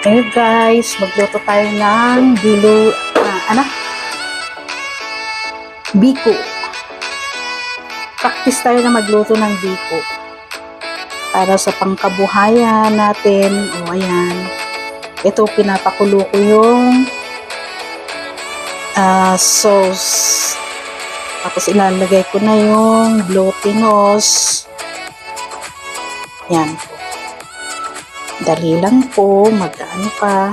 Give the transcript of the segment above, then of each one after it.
Ayun guys, magluto tayo ng biko. Practice tayo na magluto ng biko. Para sa pangkabuhayan natin. O ayan. Ito, pinapakulo ko yung sauce. Tapos ilalagay ko na yung glutinous. Yan. Dali lang po, mag-ano pa.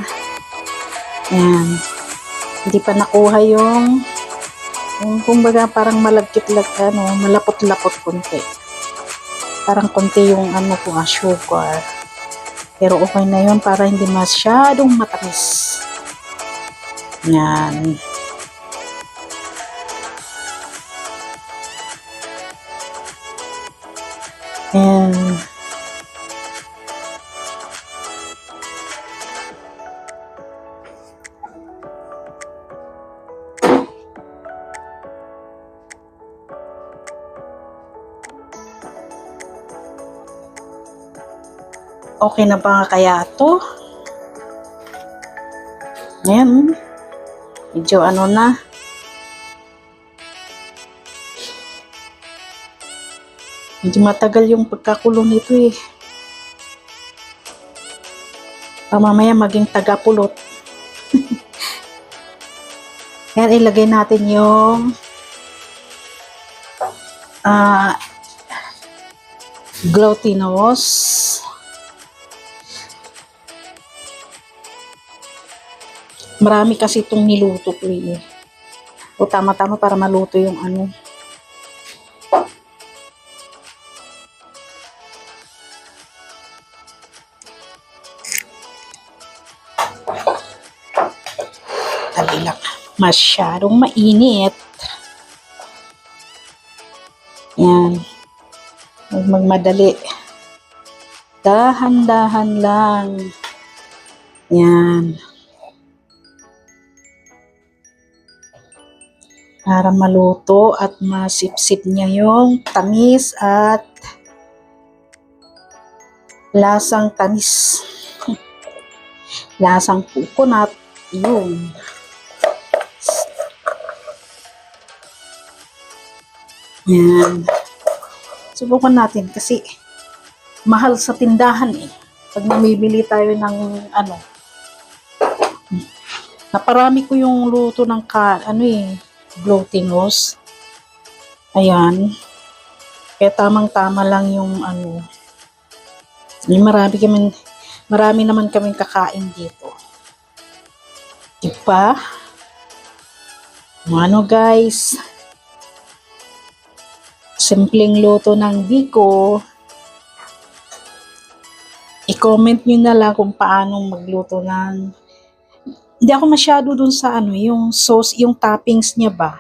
Ayan. Hindi pa nakuha yung kumbaga parang malapot-lapot konti. Parang konti yung sugar. Pero okay na yun para hindi masyadong matamis. Ayan. Ayan. Okay na ba kaya ito? Ayan. Medyo na. Medyo matagal yung pagkakulo nito eh. Mamaya maging tagapulot. Ayan, ilagay natin yung glutinous. Marami kasi itong niluto ko eh. O tama-tama para maluto yung Dali lang. Masyadong mainit. Yan. Magmadali. Dahan-dahan lang. Yan. Para maluto at masipsip niya yung tamis at lasang tamis. Lasang coconut. Yun. Yan. Subukan natin kasi mahal sa tindahan eh. Pag mamimili tayo ng naparami ko yung luto ng glutinous. Ayan. Kaya tamang-tama lang yung marami naman kaming kakain dito. Diba? Guys. Simpleng luto ng biko. I-comment nyo na lang kung paano magluto ng. Hindi ako masyado dun sa yung sauce, yung toppings niya ba.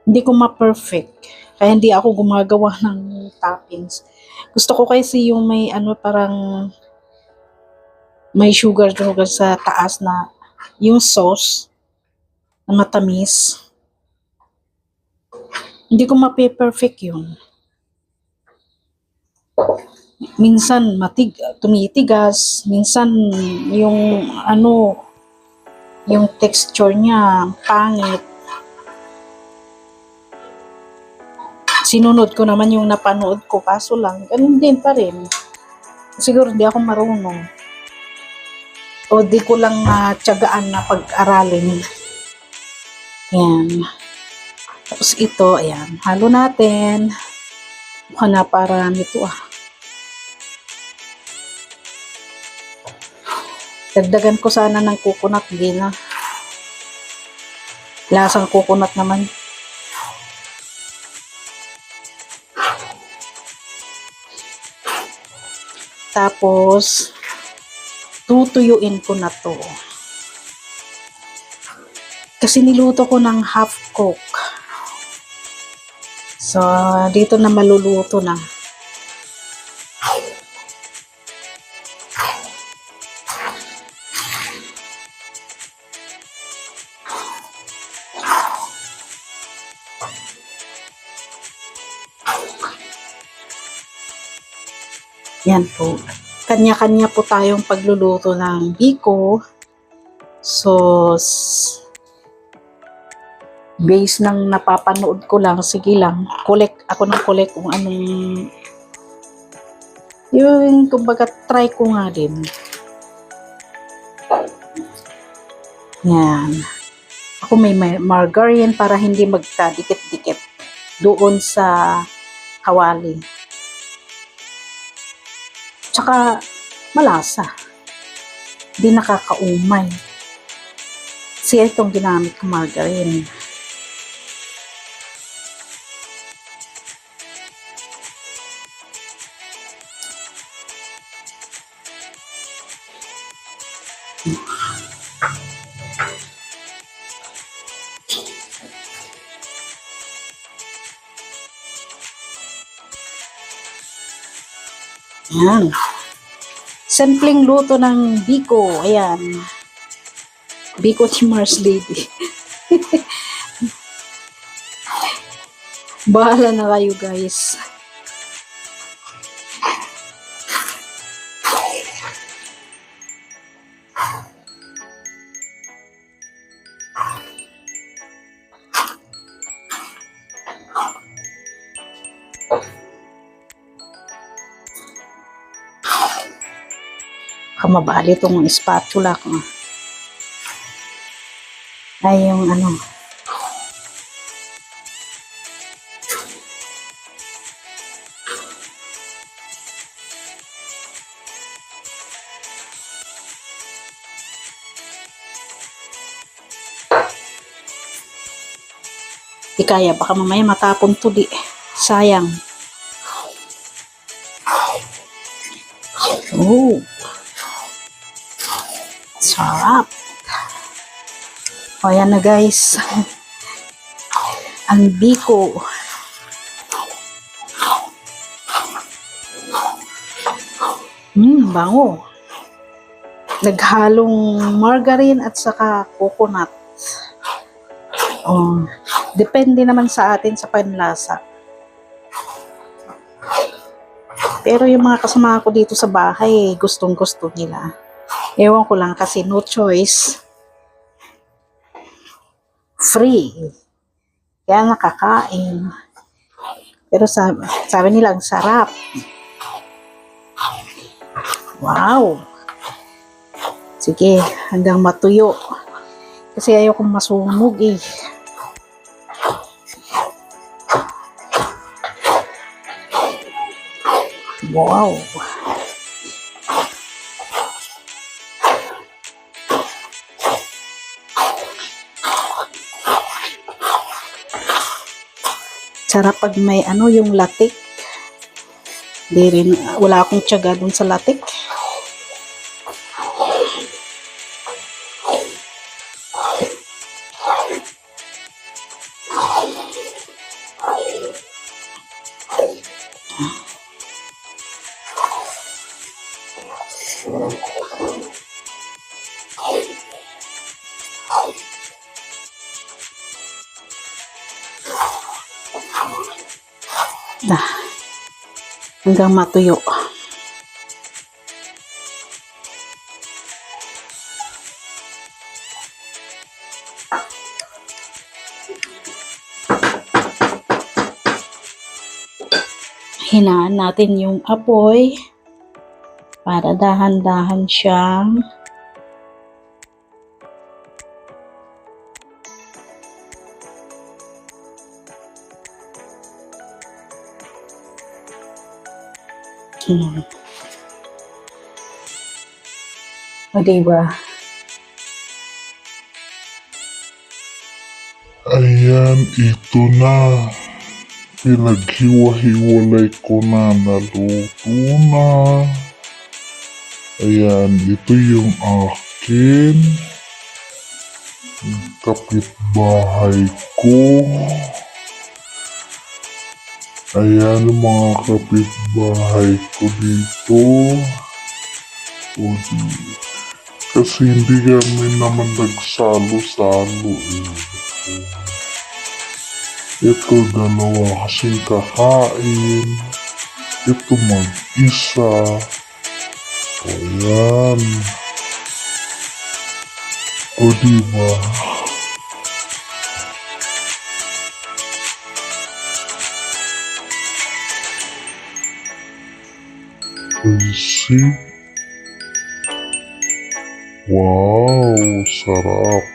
Hindi ko ma-perfect. Kaya hindi ako gumagawa ng toppings. Gusto ko kasi yung may parang may sugar sa taas na yung sauce na matamis. Hindi ko ma-perfect yun. Minsan tumitigas, minsan yung yung texture niya pangit. Sinunod ko naman yung napanood ko, kaso lang ganun din pa rin. Siguro di ako marunong. O di ko lang tiyagaan na pag-aralin. Ayan. Tapos ito, ayan, halo natin. Mukha na parami ito Dagdagan ko sana ng coconut, hindi na. Lasang coconut naman. Tapos, tutuyuin ko na to. Kasi niluto ko ng half cook. So, dito na maluluto na. Yan po. kanya-kanya po tayong pagluluto ng biko. So, base ng napapanood ko lang, sige lang, collect ako ng collect kung anong yung kumbaga try ko nga din. Yan. Ako may margarine para hindi magkadikit-dikit doon sa kawali. Tsaka malasa. Hindi nakakaumay. Kasi itong ginamit ko margarine. Ayan. Simpleng luto ng biko. Ayan. Biko ni Mars Lady. Bahala na kayo guys. Kamabali itong spatula ko. Ay, yung ano. Di kaya, baka mamaya matapon to di. Sayang. Oh. Sarap. O, yan na guys. Ang biko. Bango. Naghalong margarine at saka coconut. Oh, depende naman sa atin sa panlasa. Pero yung mga kasama ko dito sa bahay, gustong-gusto nila. Ewan ko lang kasi no choice. Free. Kaya nakakain. Pero sabi nila, ang sarap. Wow. Sige, hanggang matuyo. Kasi ayokong masunog eh. Wow. Sarap pag may ano yung latik. Di rin, wala akong tiyaga dun sa latik. Hanggang matuyo. Hinaan natin yung apoy para dahan-dahan siyang o diba? Ayan, ito na. Pinaghiwa-hiwalay ko na, naluto na. Ayan, ito yung akin. Yung kapitbahay ko. Ayan, mga kapitbahay ko dito. O kasi hindi kami naman nagsalo-salo eh. Ito dalawa kasing kakain. Ito mag-isa. Ayan. O diba? I see. Wow, sarap.